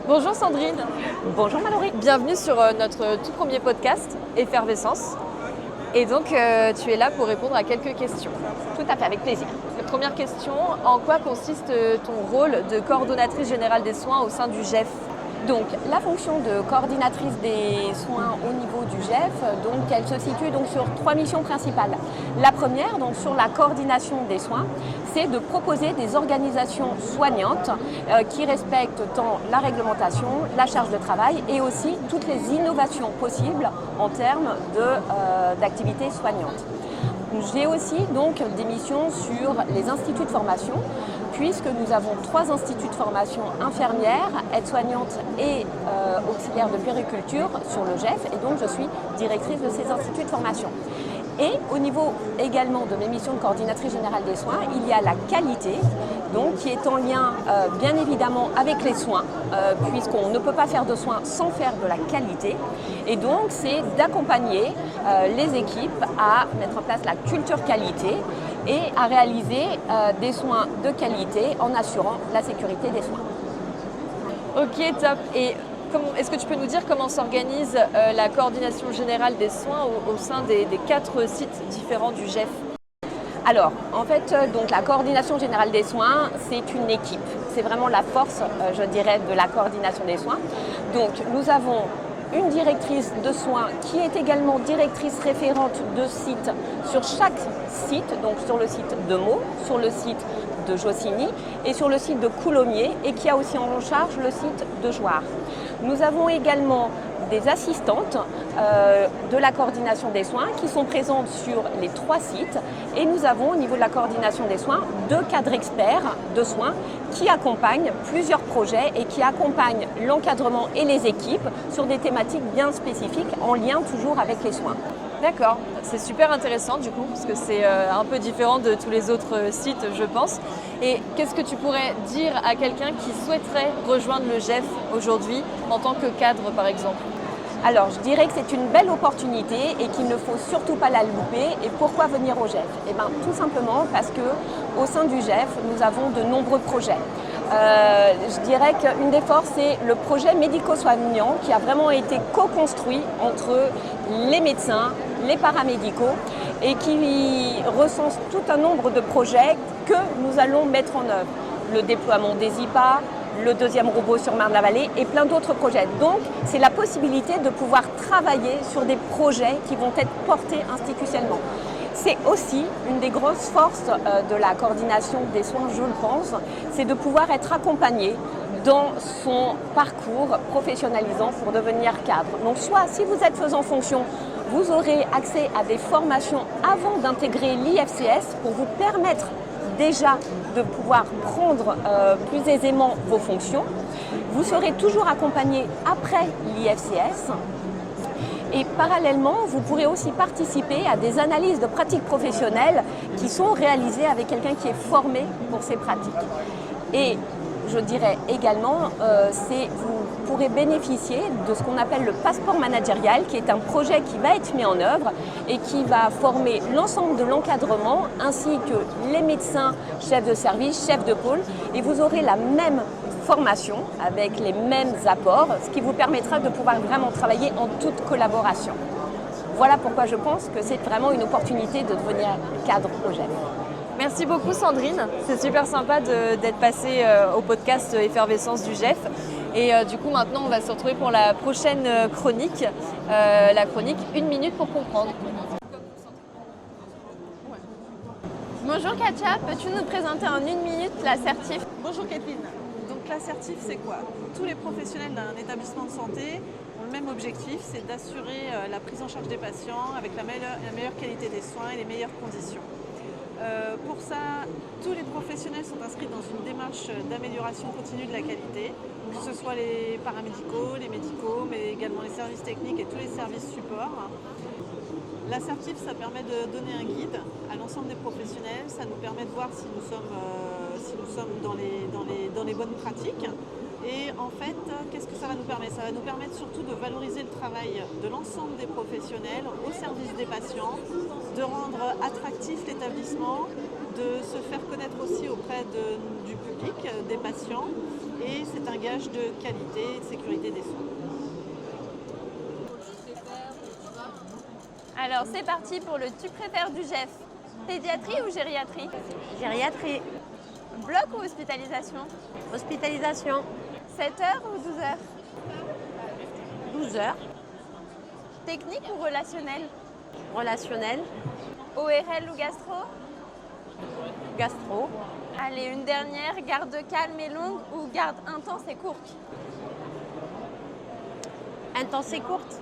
Bonjour Sandrine. Bonjour Mallory. Bienvenue sur notre tout premier podcast, Effervescence. Et donc tu es là pour répondre à quelques questions. Tout à fait, avec plaisir. Première question, en quoi consiste ton rôle de coordonnatrice générale des soins au sein du GEF ? Donc la fonction de coordinatrice des soins au niveau du GEF, donc, elle se situe donc, sur 3 missions principales. La première, donc, sur la coordination des soins, c'est de proposer des organisations soignantes qui respectent tant la réglementation, la charge de travail et aussi toutes les innovations possibles en termes d'activités soignantes. J'ai aussi donc des missions sur les instituts de formation, puisque nous avons 3 instituts de formation infirmières, aides-soignantes et auxiliaires de puériculture sur le GEF, et donc je suis directrice de ces instituts de formation. Et au niveau également de mes missions de coordinatrice générale des soins, il y a la qualité, donc, qui est en lien bien évidemment avec les soins, puisqu'on ne peut pas faire de soins sans faire de la qualité. Et donc c'est d'accompagner les équipes à mettre en place la culture qualité et à réaliser des soins de qualité en assurant la sécurité des soins. Ok, top. Et est-ce que tu peux nous dire comment s'organise la coordination générale des soins au sein des 4 sites différents du GEF ? Alors, en fait, donc, la coordination générale des soins, c'est une équipe. C'est vraiment la force, je dirais, de la coordination des soins. Donc, nous avons une directrice de soins qui est également directrice référente de site sur chaque site, donc sur le site de Meaux, sur le site de Jossigny et sur le site de Coulommiers, et qui a aussi en charge le site de Jouarre. Nous avons également des assistantes de la coordination des soins qui sont présentes sur les 3 sites, et nous avons au niveau de la coordination des soins 2 cadres experts de soins qui accompagnent plusieurs projets et qui accompagnent l'encadrement et les équipes sur des thématiques bien spécifiques en lien toujours avec les soins. D'accord, c'est super intéressant du coup, parce que c'est un peu différent de tous les autres sites, je pense. Et qu'est-ce que tu pourrais dire à quelqu'un qui souhaiterait rejoindre le GEF aujourd'hui en tant que cadre par exemple ? Alors, je dirais que c'est une belle opportunité et qu'il ne faut surtout pas la louper. Et pourquoi venir au GEF ? Eh bien, tout simplement parce qu'au sein du GEF, nous avons de nombreux projets. Je dirais qu'une des forces, c'est le projet médico-soignant qui a vraiment été co-construit entre les médecins, les paramédicaux et qui recense tout un nombre de projets que nous allons mettre en œuvre. Le déploiement des IPA, le 2e robot sur Marne-la-Vallée et plein d'autres projets. Donc, c'est la possibilité de pouvoir travailler sur des projets qui vont être portés institutionnellement. C'est aussi une des grosses forces de la coordination des soins, je le pense, c'est de pouvoir être accompagné dans son parcours professionnalisant pour devenir cadre. Donc, soit si vous êtes faisant fonction, vous aurez accès à des formations avant d'intégrer l'IFCS pour vous permettre déjà de pouvoir prendre plus aisément vos fonctions. Vous serez toujours accompagné après l'IFCS. Et parallèlement, vous pourrez aussi participer à des analyses de pratiques professionnelles qui sont réalisées avec quelqu'un qui est formé pour ces pratiques. Et je dirais également, vous pourrez bénéficier de ce qu'on appelle le passeport managérial, qui est un projet qui va être mis en œuvre et qui va former l'ensemble de l'encadrement ainsi que les médecins, chefs de service, chefs de pôle, et vous aurez la même formation avec les mêmes apports, ce qui vous permettra de pouvoir vraiment travailler en toute collaboration. Voilà pourquoi je pense que c'est vraiment une opportunité de devenir cadre au GEF. Merci beaucoup Sandrine, c'est super sympa d'être passée au podcast Effervescence du GEF. Et du coup maintenant on va se retrouver pour la prochaine chronique, la chronique 1 minute pour comprendre. Bonjour Katia, peux-tu nous présenter en 1 minute l'assertif ? Bonjour Kathleen. Donc l'assertif c'est quoi ? Tous les professionnels d'un établissement de santé ont le même objectif, c'est d'assurer la prise en charge des patients avec la meilleure qualité des soins et les meilleures conditions. Pour ça, tous les professionnels sont inscrits dans une démarche d'amélioration continue de la qualité, que ce soit les paramédicaux, les médicaux, mais également les services techniques et tous les services supports. L'assertif, ça permet de donner un guide à l'ensemble des professionnels, ça nous permet de voir si nous sommes dans les bonnes pratiques. Et en fait, qu'est-ce que ça va nous permettre ? Ça va nous permettre surtout de valoriser le travail de l'ensemble des professionnels au service des patients, de rendre attractif l'établissement, de se faire connaître aussi auprès du public, des patients, et c'est un gage de qualité et de sécurité des soins. Alors c'est parti pour le tu préfères du GEF. Pédiatrie ou gériatrie? Gériatrie, Bloc ou hospitalisation? hospitalisation, 7 heures ou 12 heures? 12 heures, Technique ou relationnel? relationnel, ORL ou gastro? gastro, Allez, une dernière, garde calme et longue ou garde intense et courte? intense et courte,